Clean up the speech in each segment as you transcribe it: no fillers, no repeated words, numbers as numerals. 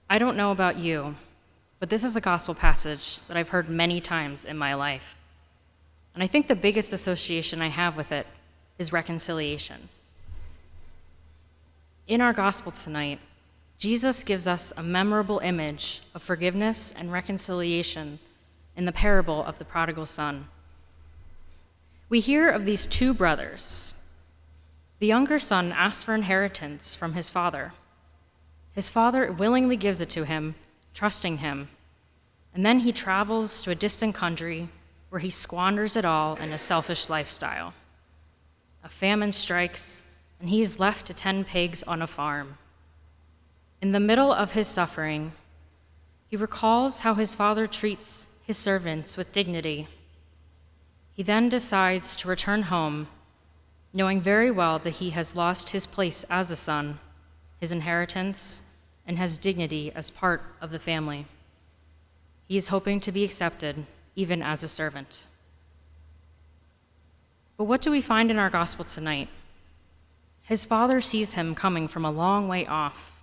I don't know about you, but this is a gospel passage that I've heard many times in my life. And I think the biggest association I have with it is reconciliation. In our gospel tonight, Jesus gives us a memorable image of forgiveness and reconciliation in the parable of the Prodigal Son. We hear of these two brothers. The younger son asks for inheritance from his father. His father willingly gives it to him, trusting him, and then he travels to a distant country where he squanders it all in a selfish lifestyle. A famine strikes, and he is left to tend pigs on a farm. In the middle of his suffering, he recalls how his father treats his servants with dignity. He then decides to return home, knowing very well that he has lost his place as a son, his inheritance, and his dignity as part of the family. He is hoping to be accepted, even as a servant. But what do we find in our gospel tonight? His father sees him coming from a long way off.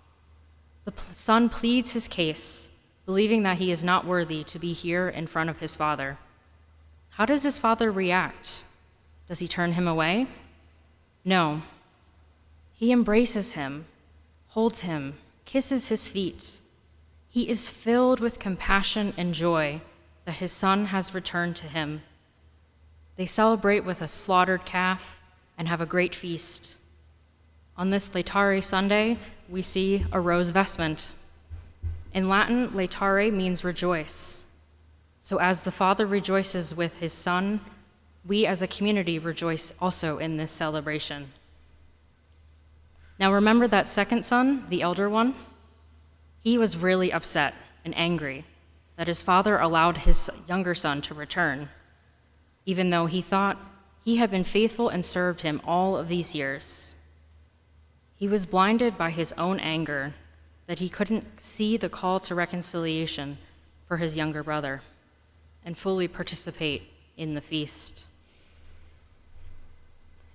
The son pleads his case, believing that he is not worthy to be here in front of his father. How does his father react? Does he turn him away? No. He embraces him, holds him, kisses his feet. He is filled with compassion and joy that his son has returned to him. They celebrate with a slaughtered calf and have a great feast. On this Laetare Sunday, we see a rose vestment. In Latin, laetare means rejoice. So as the father rejoices with his son, we as a community rejoice also in this celebration. Now remember that second son, the elder one? He was really upset and angry that his father allowed his younger son to return, even though he thought he had been faithful and served him all of these years. He was blinded by his own anger that he couldn't see the call to reconciliation for his younger brother and fully participate in the feast.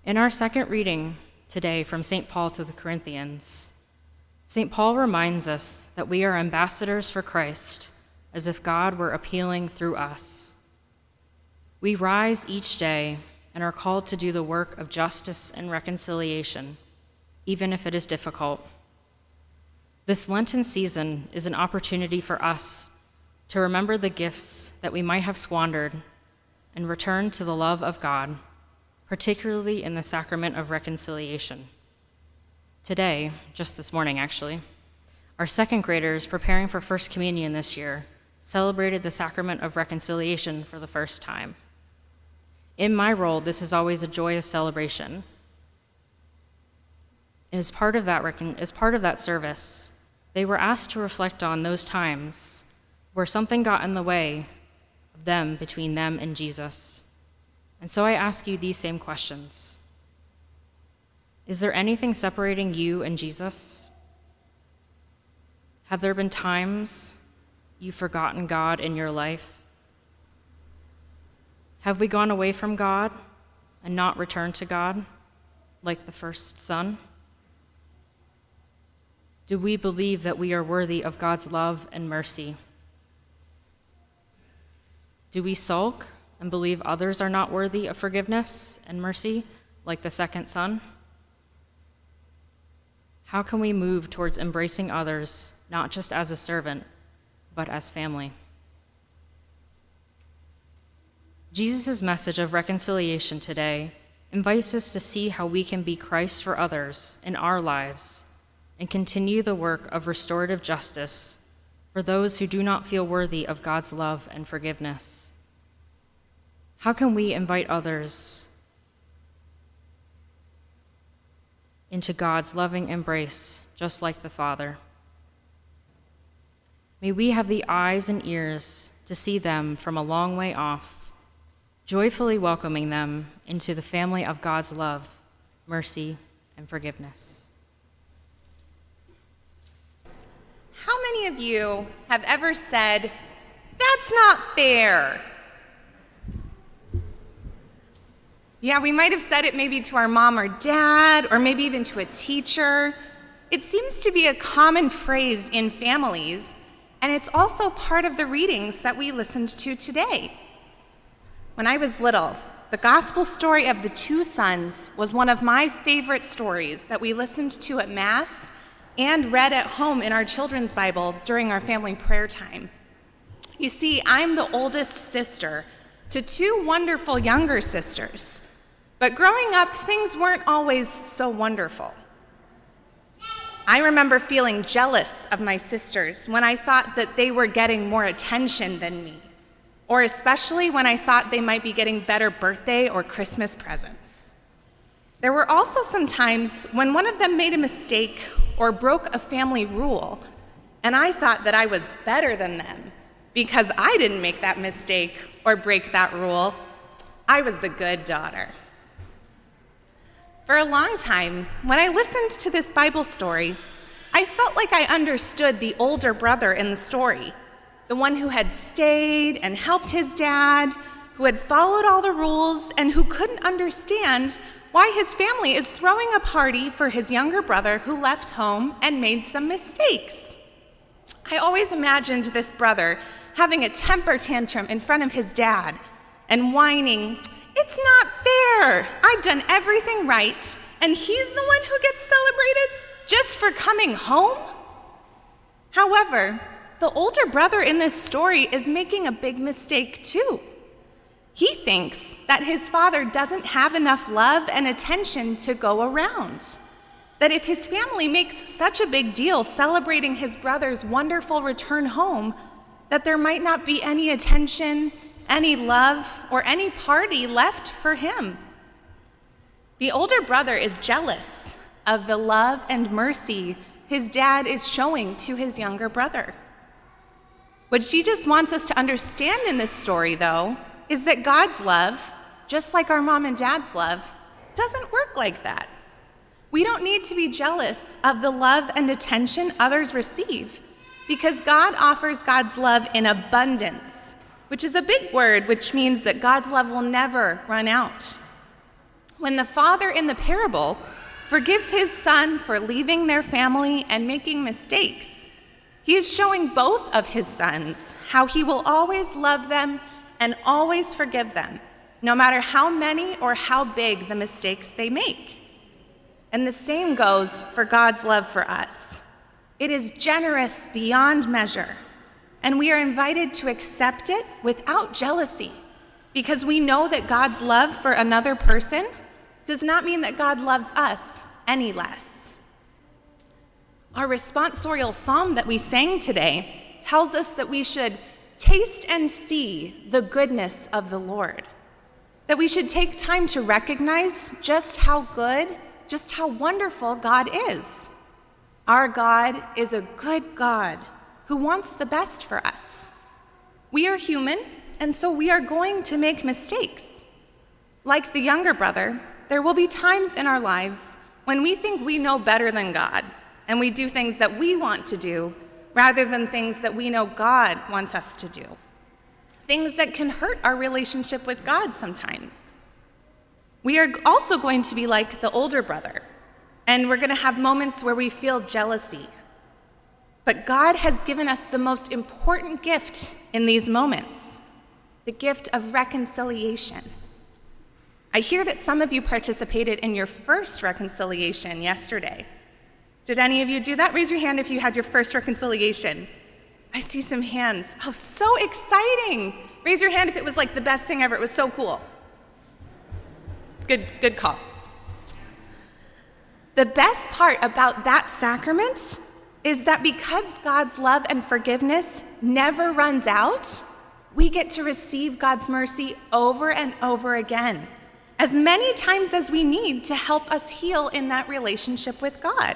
In our second reading today from St. Paul to the Corinthians, St. Paul reminds us that we are ambassadors for Christ, as if God were appealing through us. We rise each day and are called to do the work of justice and reconciliation, even if it is difficult. This Lenten season is an opportunity for us to remember the gifts that we might have squandered and return to the love of God, particularly in the sacrament of reconciliation. Today, just this morning actually, our second graders preparing for First Communion this year celebrated the sacrament of reconciliation for the first time. In my role, this is always a joyous celebration. As part of that service, they were asked to reflect on those times where something got in the way of them, between them and Jesus. And so I ask you these same questions. Is there anything separating you and Jesus? Have there been times you've forgotten God in your life? Have we gone away from God and not returned to God, like the first son? Do we believe that we are worthy of God's love and mercy? Do we sulk and believe others are not worthy of forgiveness and mercy, like the second son? How can we move towards embracing others, not just as a servant, but as family? Jesus' message of reconciliation today invites us to see how we can be Christ for others in our lives and continue the work of restorative justice for those who do not feel worthy of God's love and forgiveness. How can we invite others into God's loving embrace, just like the Father? May we have the eyes and ears to see them from a long way off, joyfully welcoming them into the family of God's love, mercy, and forgiveness. How many of you have ever said, "That's not fair"? Yeah, we might have said it maybe to our mom or dad, or maybe even to a teacher. It seems to be a common phrase in families, and it's also part of the readings that we listened to today. When I was little, the gospel story of the two sons was one of my favorite stories that we listened to at Mass and read at home in our children's Bible during our family prayer time. You see, I'm the oldest sister to two wonderful younger sisters, but growing up, things weren't always so wonderful. I remember feeling jealous of my sisters when I thought that they were getting more attention than me, or especially when I thought they might be getting better birthday or Christmas presents. There were also some times when one of them made a mistake or broke a family rule, and I thought that I was better than them because I didn't make that mistake or break that rule. I was the good daughter. For a long time, when I listened to this Bible story, I felt like I understood the older brother in the story, the one who had stayed and helped his dad, who had followed all the rules, and who couldn't understand why his family is throwing a party for his younger brother who left home and made some mistakes. I always imagined this brother having a temper tantrum in front of his dad and whining, "It's not fair. I've done everything right, and he's the one who gets celebrated just for coming home?" However, the older brother in this story is making a big mistake too. He thinks that his father doesn't have enough love and attention to go around. That if his family makes such a big deal celebrating his brother's wonderful return home, that there might not be any attention, any love, or any party left for him. The older brother is jealous of the love and mercy his dad is showing to his younger brother. What Jesus wants us to understand in this story, though, is that God's love, just like our mom and dad's love, doesn't work like that. We don't need to be jealous of the love and attention others receive, because God offers God's love in abundance, which is a big word, which means that God's love will never run out. When the father in the parable forgives his son for leaving their family and making mistakes, he is showing both of his sons how he will always love them and always forgive them, no matter how many or how big the mistakes they make. And the same goes for God's love for us. It is generous beyond measure, and we are invited to accept it without jealousy, because we know that God's love for another person does not mean that God loves us any less. Our responsorial psalm that we sang today tells us that we should taste and see the goodness of the Lord, that we should take time to recognize just how good, just how wonderful God is. Our God is a good God who wants the best for us. We are human, and so we are going to make mistakes. Like the younger brother, there will be times in our lives when we think we know better than God, and we do things that we want to do rather than things that we know God wants us to do. Things that can hurt our relationship with God sometimes. We are also going to be like the older brother, and we're going to have moments where we feel jealousy. But God has given us the most important gift in these moments, the gift of reconciliation. I hear that some of you participated in your first reconciliation yesterday. Did any of you do that? Raise your hand if you had your first reconciliation. I see some hands. Oh, so exciting. Raise your hand if it was like the best thing ever. It was so cool. Good call. The best part about that sacrament is that because God's love and forgiveness never runs out, we get to receive God's mercy over and over again, as many times as we need to help us heal in that relationship with God.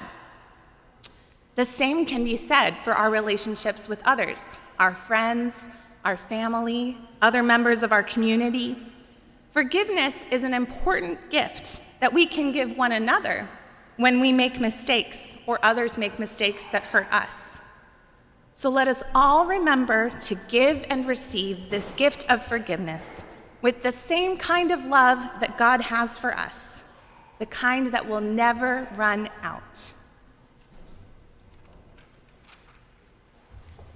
The same can be said for our relationships with others, our friends, our family, other members of our community. Forgiveness is an important gift that we can give one another when we make mistakes or others make mistakes that hurt us. So let us all remember to give and receive this gift of forgiveness with the same kind of love that God has for us, the kind that will never run out.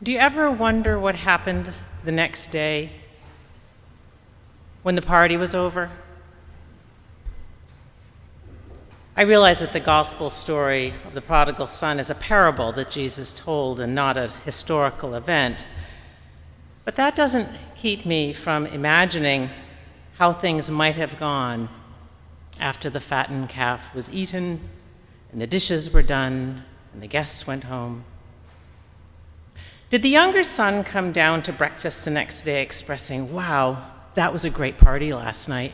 Do you ever wonder what happened the next day when the party was over? I realize that the gospel story of the prodigal son is a parable that Jesus told and not a historical event. But that doesn't keep me from imagining how things might have gone after the fattened calf was eaten and the dishes were done and the guests went home. Did the younger son come down to breakfast the next day expressing, "Wow, that was a great party last night"?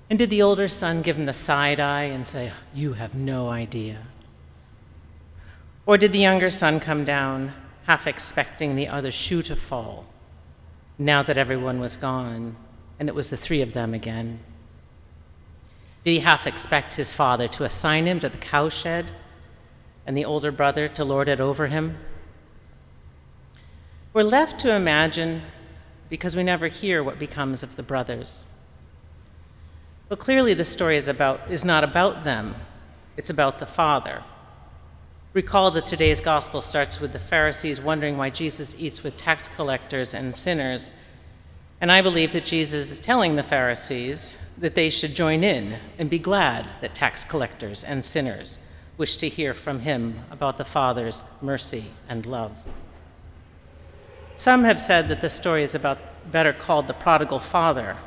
And did the older son give him the side eye and say, "You have no idea"? Or did the younger son come down half expecting the other shoe to fall now that everyone was gone and it was the three of them again? Did he half expect his father to assign him to the cowshed and the older brother to lord it over him? We're left to imagine because we never hear what becomes of the brothers. But clearly the story is not about them, it's about the Father. Recall that today's gospel starts with the Pharisees wondering why Jesus eats with tax collectors and sinners. And I believe that Jesus is telling the Pharisees that they should join in and be glad that tax collectors and sinners wish to hear from him about the Father's mercy and love. Some have said that the story is better called the prodigal father,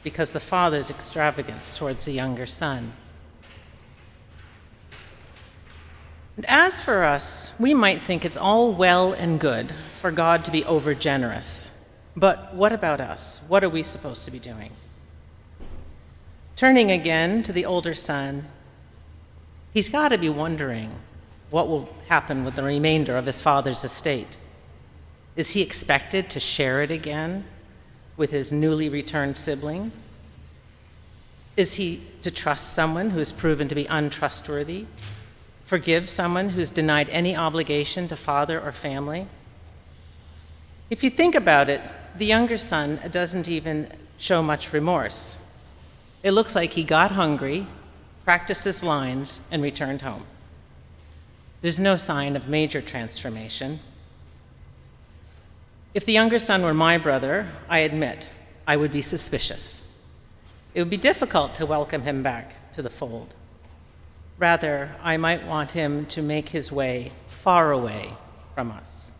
because the father's extravagance towards the younger son. And as for us, we might think it's all well and good for God to be overgenerous. But what about us? What are we supposed to be doing? Turning again to the older son, he's got to be wondering what will happen with the remainder of his father's estate. Is he expected to share it again with his newly returned sibling? Is he to trust someone who has proven to be untrustworthy? Forgive someone who's denied any obligation to father or family? If you think about it, the younger son doesn't even show much remorse. It looks like he got hungry, practiced his lines, and returned home. There's no sign of major transformation. If the younger son were my brother, I admit I would be suspicious. It would be difficult to welcome him back to the fold. Rather, I might want him to make his way far away from us.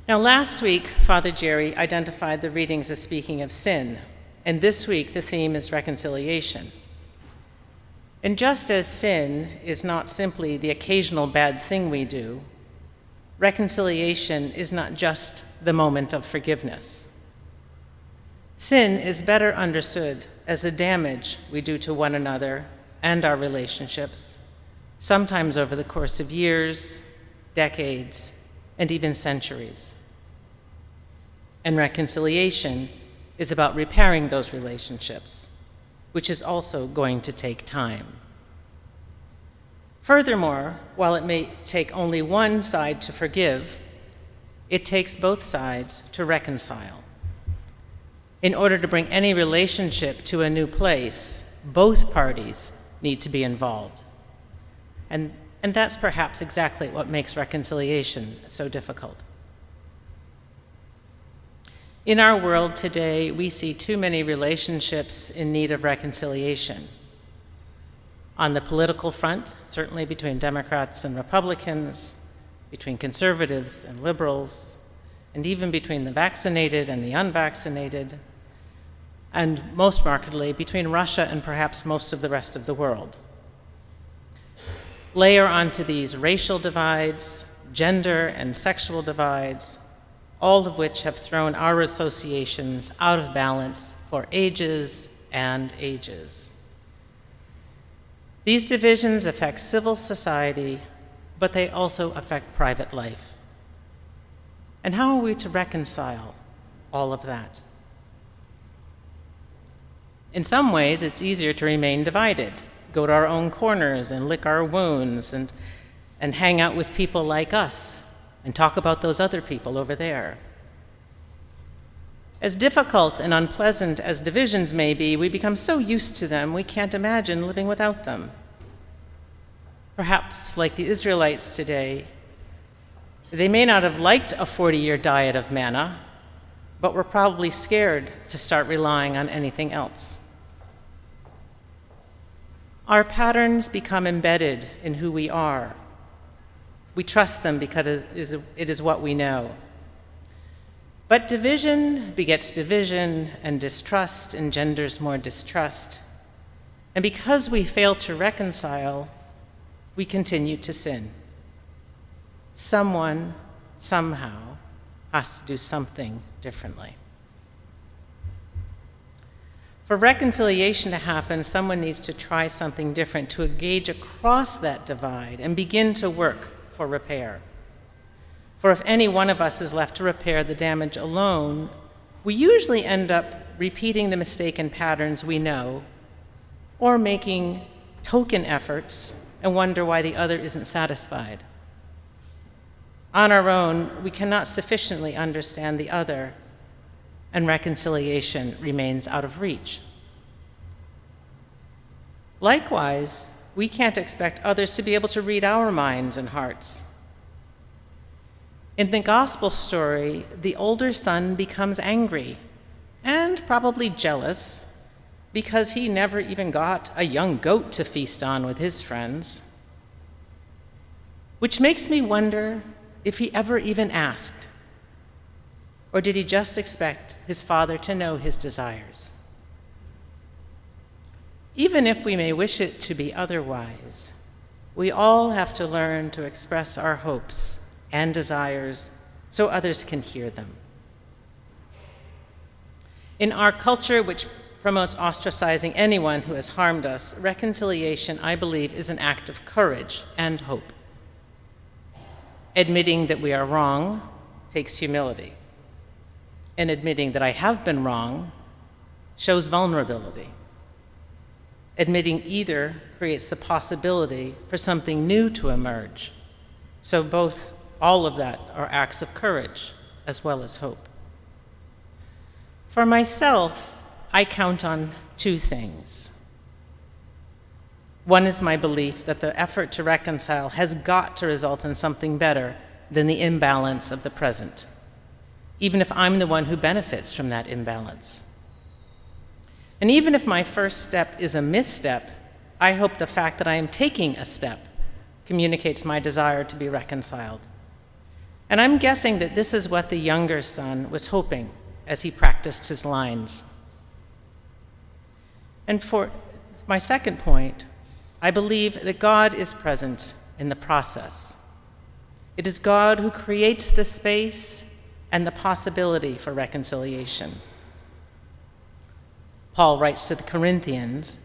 Now, last week, Father Jerry identified the readings as speaking of sin, and this week the theme is reconciliation. And just as sin is not simply the occasional bad thing we do, reconciliation is not just the moment of forgiveness. Sin is better understood as the damage we do to one another and our relationships, sometimes over the course of years, decades, and even centuries. And reconciliation is about repairing those relationships, which is also going to take time. Furthermore, while it may take only one side to forgive, it takes both sides to reconcile. In order to bring any relationship to a new place, both parties need to be involved. And that's perhaps exactly what makes reconciliation so difficult. In our world today, we see too many relationships in need of reconciliation. On the political front, certainly between Democrats and Republicans, between conservatives and liberals, and even between the vaccinated and the unvaccinated, and most markedly between Russia and perhaps most of the rest of the world. Layer onto these racial divides, gender and sexual divides, all of which have thrown our associations out of balance for ages and ages. These divisions affect civil society, but they also affect private life. And how are we to reconcile all of that? In some ways, it's easier to remain divided, go to our own corners and lick our wounds and hang out with people like us and talk about those other people over there. As difficult and unpleasant as divisions may be, we become so used to them we can't imagine living without them. Perhaps, like the Israelites today, They may not have liked a 40-year diet of manna, but were probably scared to start relying on anything else. Our patterns become embedded in who we are. We trust them because it is what we know. But division begets division, and distrust engenders more distrust. And because we fail to reconcile, we continue to sin. Someone, somehow, has to do something differently. For reconciliation to happen, someone needs to try something different, to engage across that divide and begin to work for repair. For if any one of us is left to repair the damage alone, we usually end up repeating the mistaken patterns we know, or making token efforts and wonder why the other isn't satisfied. On our own, we cannot sufficiently understand the other, and reconciliation remains out of reach. Likewise, we can't expect others to be able to read our minds and hearts. In the gospel story, the older son becomes angry and probably jealous because he never even got a young goat to feast on with his friends, which makes me wonder if he ever even asked, or did he just expect his father to know his desires? Even if we may wish it to be otherwise, we all have to learn to express our hopes and desires so others can hear them. In our culture, which promotes ostracizing anyone who has harmed us, reconciliation, I believe, is an act of courage and hope. Admitting that we are wrong takes humility, and admitting that I have been wrong shows vulnerability. Admitting either creates the possibility for something new to emerge. So all of that are acts of courage as well as hope. For myself, I count on two things. One is my belief that the effort to reconcile has got to result in something better than the imbalance of the present, even if I'm the one who benefits from that imbalance. And even if my first step is a misstep, I hope the fact that I am taking a step communicates my desire to be reconciled. And I'm guessing that this is what the younger son was hoping as he practiced his lines. And for my second point, I believe that God is present in the process. It is God who creates the space and the possibility for reconciliation. Paul writes to the Corinthians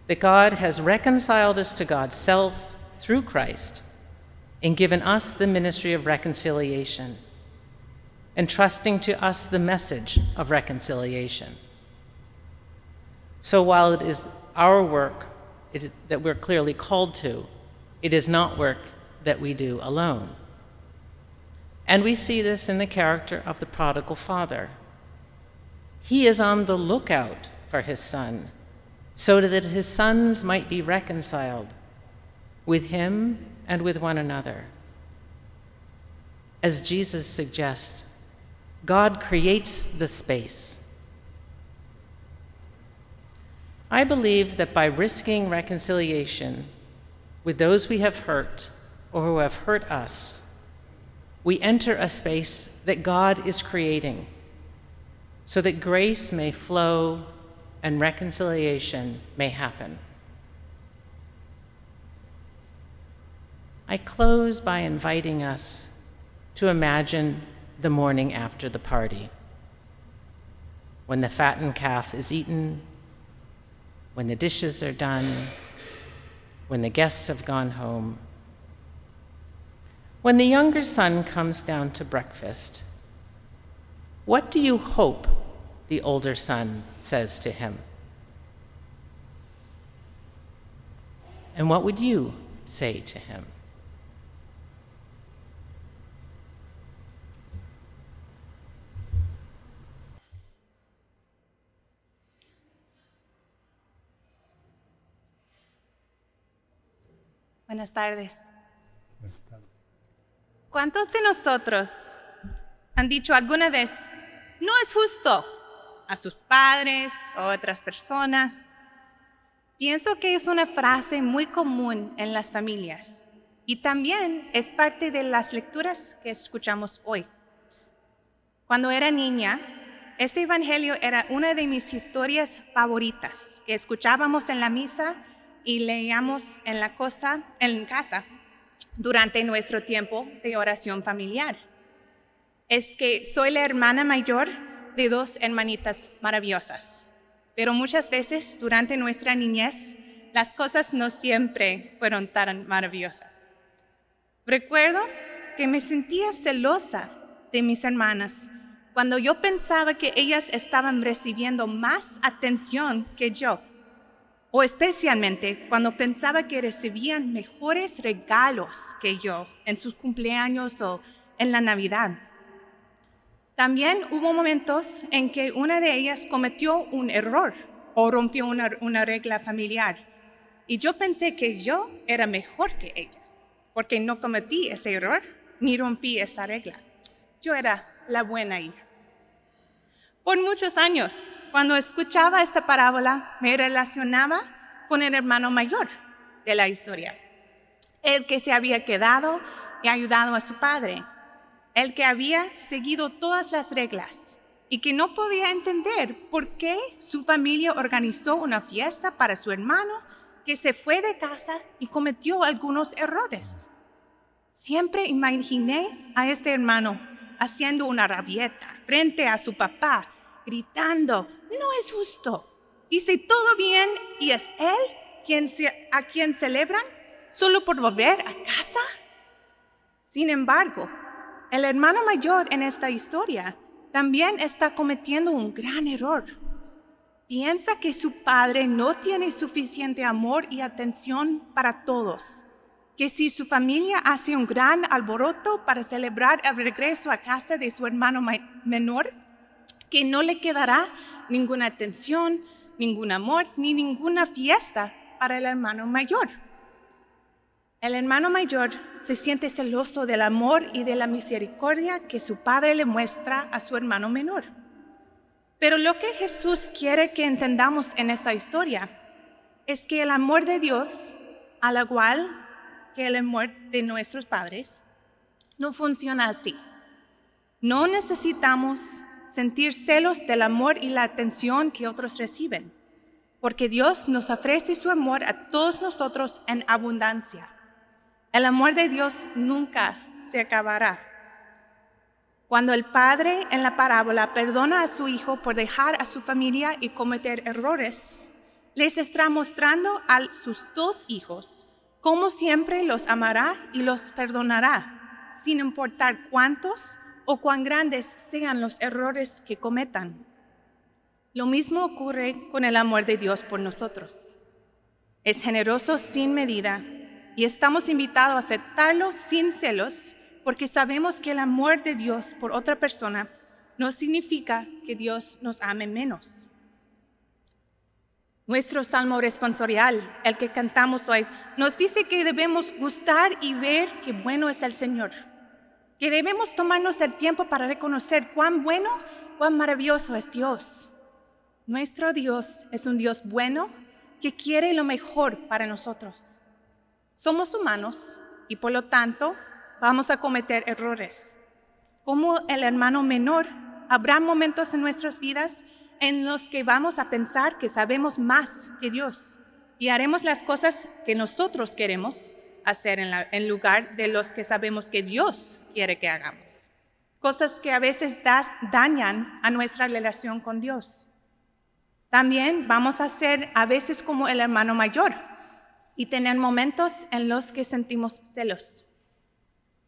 that God has reconciled us to God's self through Christ and given us the ministry of reconciliation, entrusting to us the message of reconciliation. So while it is our work that we're clearly called to, it is not work that we do alone. And we see this in the character of the prodigal father. He is on the lookout for his son, so that his sons might be reconciled with him and with one another. As Jesus suggests, God creates the space. I believe that by risking reconciliation with those we have hurt or who have hurt us, we enter a space that God is creating so that grace may flow and reconciliation may happen. I close by inviting us to imagine the morning after the party, when the fattened calf is eaten, when the dishes are done, when the guests have gone home, when the younger son comes down to breakfast. What do you hope the older son says to him? And what would you say to him? Buenas tardes. ¿Cuántos de nosotros han dicho alguna vez, no es justo, a sus padres o a otras personas? Pienso que es una frase muy común en las familias y también es parte de las lecturas que escuchamos hoy. Cuando era niña, este evangelio era una de mis historias favoritas que escuchábamos en la misa y leíamos en casa durante nuestro tiempo de oración familiar. Es que soy la hermana mayor de 2 hermanitas maravillosas, pero muchas veces durante nuestra niñez las cosas no siempre fueron tan maravillosas. Recuerdo que me sentía celosa de mis hermanas cuando yo pensaba que ellas estaban recibiendo más atención que yo, o especialmente cuando pensaba que recibían mejores regalos que yo en sus cumpleaños o en la Navidad. También hubo momentos en que una de ellas cometió un error o rompió una regla familiar, y yo pensé que yo era mejor que ellas, porque no cometí ese error ni rompí esa regla. Yo era la buena hija. Por muchos años, cuando escuchaba esta parábola, me relacionaba con el hermano mayor de la historia, el que se había quedado y ayudado a su padre, el que había seguido todas las reglas y que no podía entender por qué su familia organizó una fiesta para su hermano que se fue de casa y cometió algunos errores. Siempre imaginé a este hermano haciendo una rabieta frente a su papá, gritando, no es justo, hice todo bien y es él a quien celebran solo por volver a casa. Sin embargo, el hermano mayor en esta historia también está cometiendo un gran error. Piensa que su padre no tiene suficiente amor y atención para todos, que si su familia hace un gran alboroto para celebrar el regreso a casa de su hermano menor, que no le quedará ninguna atención, ningún amor, ni ninguna fiesta para el hermano mayor. El hermano mayor se siente celoso del amor y de la misericordia que su padre le muestra a su hermano menor. Pero lo que Jesús quiere que entendamos en esta historia es que el amor de Dios, al igual que el amor de nuestros padres, no funciona así. No necesitamos sentir celos del amor y la atención que otros reciben, porque Dios nos ofrece su amor a todos nosotros en abundancia. El amor de Dios nunca se acabará. Cuando el padre en la parábola perdona a su hijo por dejar a su familia y cometer errores, les está mostrando a sus 2 hijos cómo siempre los amará y los perdonará, sin importar cuántos o cuán grandes sean los errores que cometan. Lo mismo ocurre con el amor de Dios por nosotros. Es generoso sin medida y estamos invitados a aceptarlo sin celos, porque sabemos que el amor de Dios por otra persona no significa que Dios nos ame menos. Nuestro salmo responsorial, el que cantamos hoy, nos dice que debemos gustar y ver qué bueno es el Señor, que debemos tomarnos el tiempo para reconocer cuán bueno, cuán maravilloso es Dios. Nuestro Dios es un Dios bueno que quiere lo mejor para nosotros. Somos humanos y por lo tanto vamos a cometer errores. Como el hermano menor, habrá momentos en nuestras vidas en los que vamos a pensar que sabemos más que Dios y haremos las cosas que nosotros queremos hacer en lugar de los que sabemos que Dios quiere que hagamos. Cosas que a veces dañan a nuestra relación con Dios. También vamos a ser a veces como el hermano mayor y tener momentos en los que sentimos celos.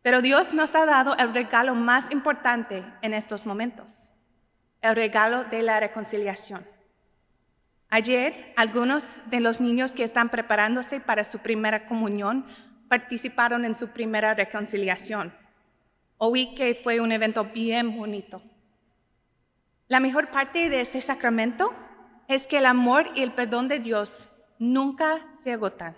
Pero Dios nos ha dado el regalo más importante en estos momentos, el regalo de la reconciliación. Ayer, algunos de los niños que están preparándose para su primera comunión participaron en su primera reconciliación. Oí que fue un evento bien bonito. La mejor parte de este sacramento es que el amor y el perdón de Dios nunca se agotan.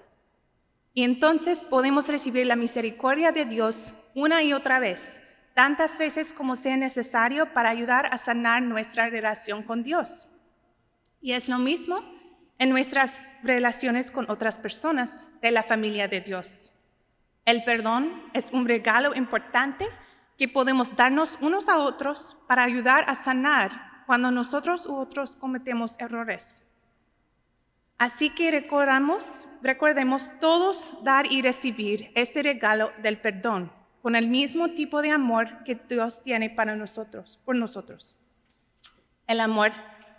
Y entonces podemos recibir la misericordia de Dios una y otra vez, tantas veces como sea necesario para ayudar a sanar nuestra relación con Dios. Y es lo mismo en nuestras relaciones con otras personas de la familia de Dios. El perdón es un regalo importante que podemos darnos unos a otros para ayudar a sanar cuando nosotros u otros cometemos errores. Así que recordemos todos dar y recibir este regalo del perdón con el mismo tipo de amor que Dios tiene para nosotros, por nosotros. El amor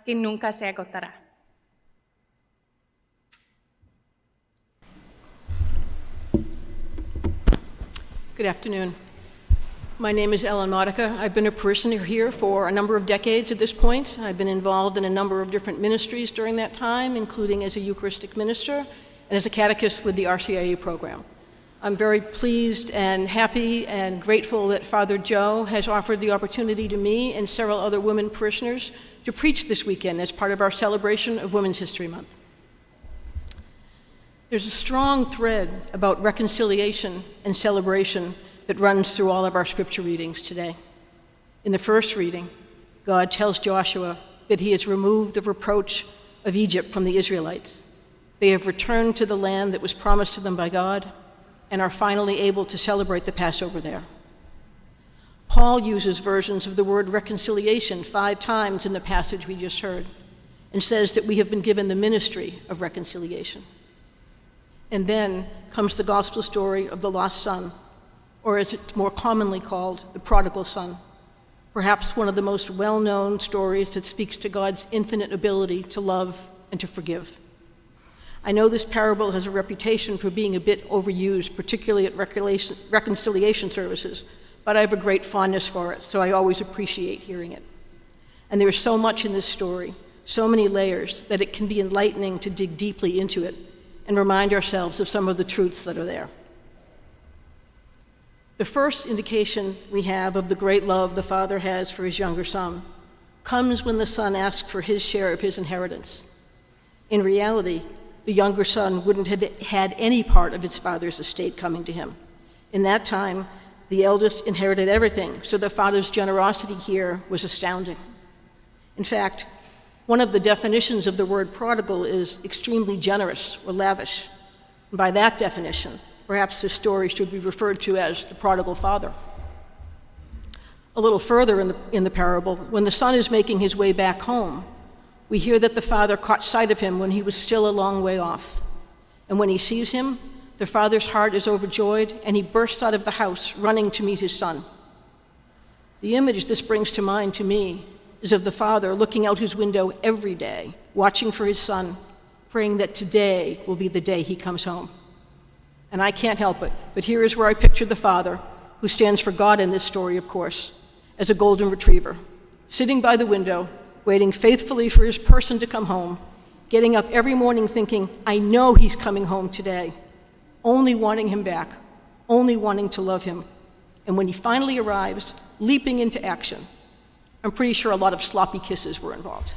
que nunca se agotará. Good afternoon. My name is Ellen Modica. I've been a parishioner here for a number of decades at this point. I've been involved in a number of different ministries during that time, including as a Eucharistic minister and as a catechist with the RCIA program. I'm very pleased and happy and grateful that Father Joe has offered the opportunity to me and several other women parishioners to preach this weekend as part of our celebration of Women's History Month. There's a strong thread about reconciliation and celebration that runs through all of our scripture readings today. In the first reading, God tells Joshua that he has removed the reproach of Egypt from the Israelites. They have returned to the land that was promised to them by God and are finally able to celebrate the Passover there. Paul uses versions of the word reconciliation 5 times in the passage we just heard and says that we have been given the ministry of reconciliation. And then comes the gospel story of the lost son, or as it's more commonly called, the prodigal son, perhaps one of the most well-known stories that speaks to God's infinite ability to love and to forgive. I know this parable has a reputation for being a bit overused, particularly at reconciliation services, but I have a great fondness for it, so I always appreciate hearing it. And there is so much in this story, so many layers, that it can be enlightening to dig deeply into it and remind ourselves of some of the truths that are there. The first indication we have of the great love the Father has for his younger son comes when the son asks for his share of his inheritance. In reality, the younger son wouldn't have had any part of his father's estate coming to him. In that time, the eldest inherited everything, so the father's generosity here was astounding. In fact, one of the definitions of the word prodigal is extremely generous or lavish. And by that definition, perhaps this story should be referred to as the prodigal father. A little further in the parable, when the son is making his way back home, we hear that the father caught sight of him when he was still a long way off. And when he sees him, the father's heart is overjoyed, and he bursts out of the house, running to meet his son. The image this brings to mind to me is of the father looking out his window every day, watching for his son, praying that today will be the day he comes home. And I can't help it, but here is where I picture the father, who stands for God in this story, of course, as a golden retriever, sitting by the window, waiting faithfully for his person to come home, getting up every morning thinking, I know he's coming home today, only wanting him back, only wanting to love him. And when he finally arrives, leaping into action. I'm pretty sure a lot of sloppy kisses were involved.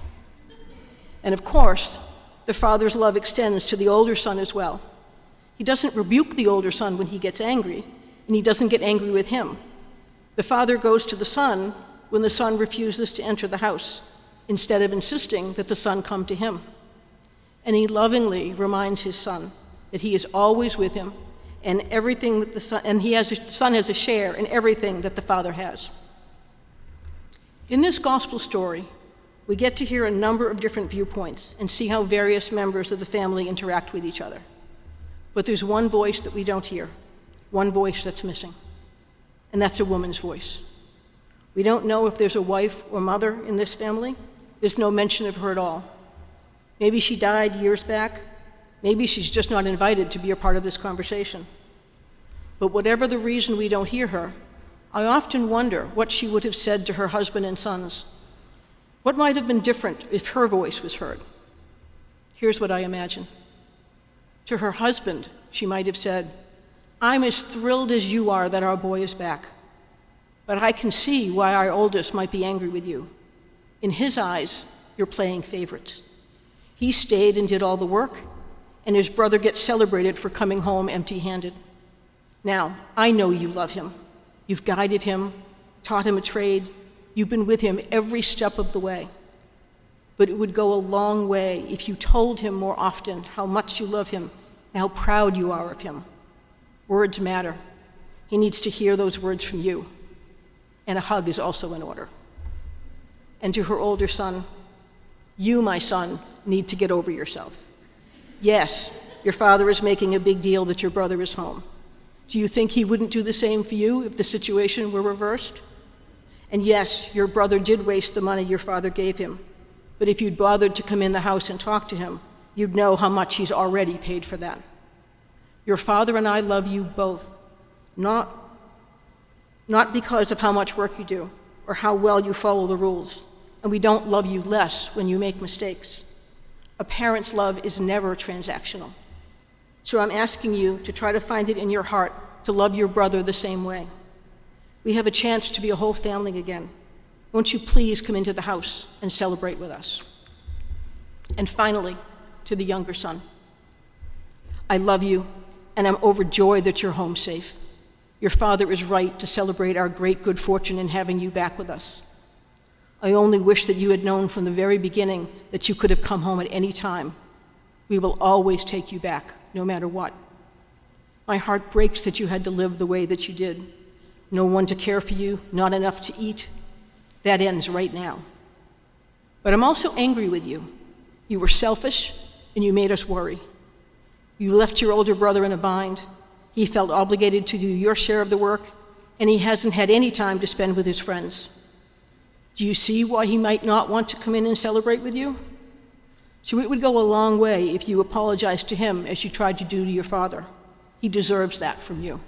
And of course, the father's love extends to the older son as well. He doesn't rebuke the older son when he gets angry, and he doesn't get angry with him. The father goes to the son when the son refuses to enter the house, instead of insisting that the son come to him. And he lovingly reminds his son that he is always with him, and everything that the son has a share in everything that the father has. In this gospel story, we get to hear a number of different viewpoints and see how various members of the family interact with each other. But there's one voice that we don't hear, one voice that's missing, and that's a woman's voice. We don't know if there's a wife or mother in this family. There's no mention of her at all. Maybe she died years back. Maybe she's just not invited to be a part of this conversation. But whatever the reason we don't hear her, I often wonder what she would have said to her husband and sons. What might have been different if her voice was heard? Here's what I imagine. To her husband, she might have said, I'm as thrilled as you are that our boy is back, but I can see why our oldest might be angry with you. In his eyes, you're playing favorites. He stayed and did all the work, and his brother gets celebrated for coming home empty-handed. Now, I know you love him. You've guided him, taught him a trade. You've been with him every step of the way. But it would go a long way if you told him more often how much you love him and how proud you are of him. Words matter. He needs to hear those words from you. And a hug is also in order. And to her older son, you, my son, need to get over yourself. Yes, your father is making a big deal that your brother is home. Do you think he wouldn't do the same for you if the situation were reversed? And yes, your brother did waste the money your father gave him. But if you'd bothered to come in the house and talk to him, you'd know how much he's already paid for that. Your father and I love you both, not because of how much work you do or how well you follow the rules, and we don't love you less when you make mistakes. A parent's love is never transactional. So I'm asking you to try to find it in your heart to love your brother the same way. We have a chance to be a whole family again. Won't you please come into the house and celebrate with us? And finally, to the younger son, I love you, and I'm overjoyed that you're home safe. Your father is right to celebrate our great good fortune in having you back with us. I only wish that you had known from the very beginning that you could have come home at any time. We will always take you back, no matter what. My heart breaks that you had to live the way that you did. No one to care for you, not enough to eat. That ends right now. But I'm also angry with you. You were selfish, and you made us worry. You left your older brother in a bind. He felt obligated to do your share of the work, and he hasn't had any time to spend with his friends. Do you see why he might not want to come in and celebrate with you? So it would go a long way if you apologized to him as you tried to do to your father. He deserves that from you.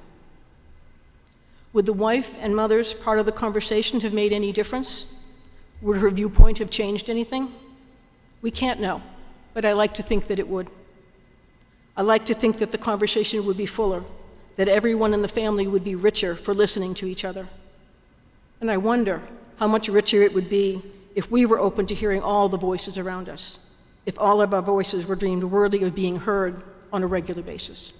Would the wife and mother's part of the conversation have made any difference? Would her viewpoint have changed anything? We can't know, but I like to think that it would. I like to think that the conversation would be fuller, that everyone in the family would be richer for listening to each other. And I wonder how much richer it would be if we were open to hearing all the voices around us, if all of our voices were deemed worthy of being heard on a regular basis.